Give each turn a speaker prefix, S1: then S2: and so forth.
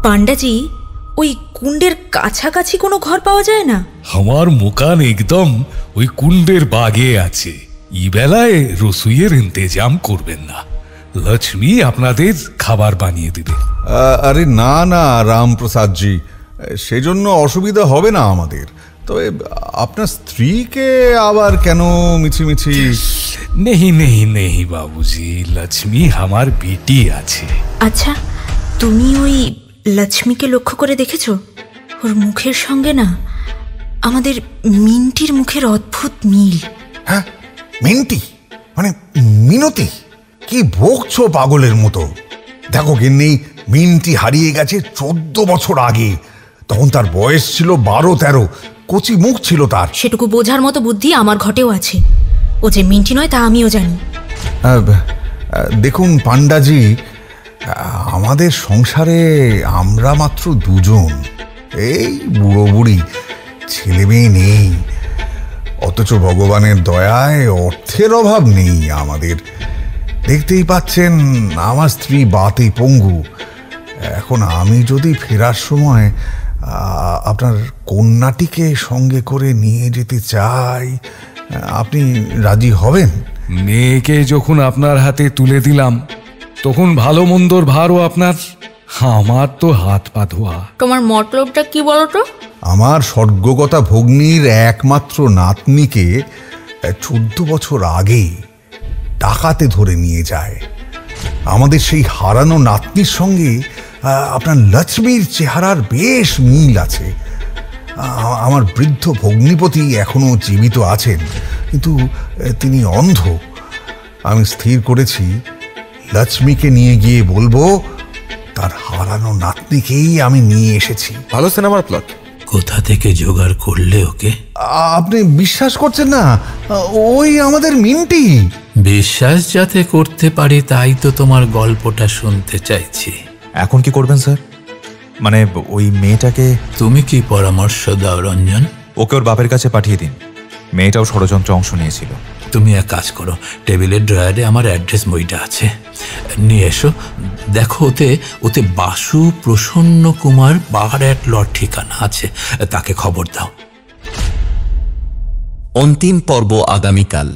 S1: পান্ডাজি, ওই কুণ্ডের কাছাকাছি কোনো ঘর পাওয়া যায় না?
S2: আমার মুকান একদম ওই কুণ্ডের বাগে আছে। এই বেলায় রসুইয়ের ইন্তজাম করবেন না, লক্ষ্মী আপনাদের খাবার বানিয়ে দিবে।
S3: আরে না না রামপ্রসাদজি, সেজন্য অসুবিধা হবে না আমাদের। তবে আপনার স্ত্রীকে আবার কেন মিছিমিছি?
S2: নেহি নেহি নেহি বাবুজি, লক্ষ্মী আমার বেটি আছে।
S1: আচ্ছা, তুমি ওই লক্ষ্মীকে লক্ষ্য করে দেখেছো? ওর মুখের সঙ্গে না আমাদের মিন্টির মুখের অদ্ভুত মিল।
S4: হ্যাঁ, মিন্টি মানে মিনতি? কি বকছো পাগলের মতো? দেখো গিন্নি, মিন্টি হারিয়ে গেছে 14 বছর আগে। তখন তার বয়স ছিল 12-13, কচি মুখ ছিল তার।
S1: সেটুকু বোঝার মতো বুদ্ধি আমার ঘটেও আছে। ও যে মিন্টি নয় তা আমিও জানি।
S4: দেখুন পান্ডাজি, আমাদের সংসারে আমরা মাত্র দুজন, এই বুড়ো বুড়ি, ছেলে মেয়ে নেই। অথচ ভগবানের দয়ায় অর্থের অভাব নেই আমাদের। দেখতেই পাচ্ছেন আমার স্ত্রী বাতে পঙ্গু। এখন আমি যদি ফেরার সময় আপনার কন্যাটিকে সঙ্গে করে নিয়ে যেতে চাই, আপনি রাজি হবেন?
S2: মেয়েকে যখন আপনার হাতে তুলে দিলাম, তখন ভালো মন্দর ভারও আপনার। আমার তো হাত পা ধোয়া।
S1: তোমার মতলবটা কি বলো তো?
S4: আমার স্বর্গগতা ভগ্নীর একমাত্র নাতনিকে 14 বছর আগে ডাকাতে ধরে নিয়ে যায়। আমাদের সেই হারানো নাতনির সঙ্গে আপনার লক্ষ্মীর চেহারার বেশ মিল আছে। আমার বৃদ্ধ ভগ্নীপতি এখনো জীবিত আছেন, কিন্তু তিনি অন্ধ। আমি স্থির করেছি লক্ষ্মীকে নিয়ে গিয়ে বলবো তার হারানো নাতনিকেই আমি নিয়ে এসেছি।
S5: ভালো সিনেমার প্লট।
S6: কোথা থেকে জোগাড় করলে ওকে?
S4: আপনি বিশ্বাস করছেন না? ওই আমাদের মিন্টি।
S6: বিশ্বাস যাতে করতে পারি তাই তো তোমার গল্পটা শুনতে চাইছি।
S5: এখন কি করবেন স্যার? মানে ওই মেয়েটাকে?
S6: তুমি কি পরামর্শ দাও রঞ্জন?
S5: ওকে ওর বাপের কাছে পাঠিয়ে দিন। মেয়েটাও ষড়যন্ত্রে অংশ নিয়েছিল।
S6: তুমি এক কাজ করো, টেবিলের ড্রয়ারে আমার অ্যাড্রেস বইটা আছে, নিয়ে এসো। দেখো ওতে বাসু প্রসন্ন কুমার বাহারহাট লট ঠিকানা আছে, তাকে খবর দাও।
S7: অন্তিম পর্ব আগামীকাল।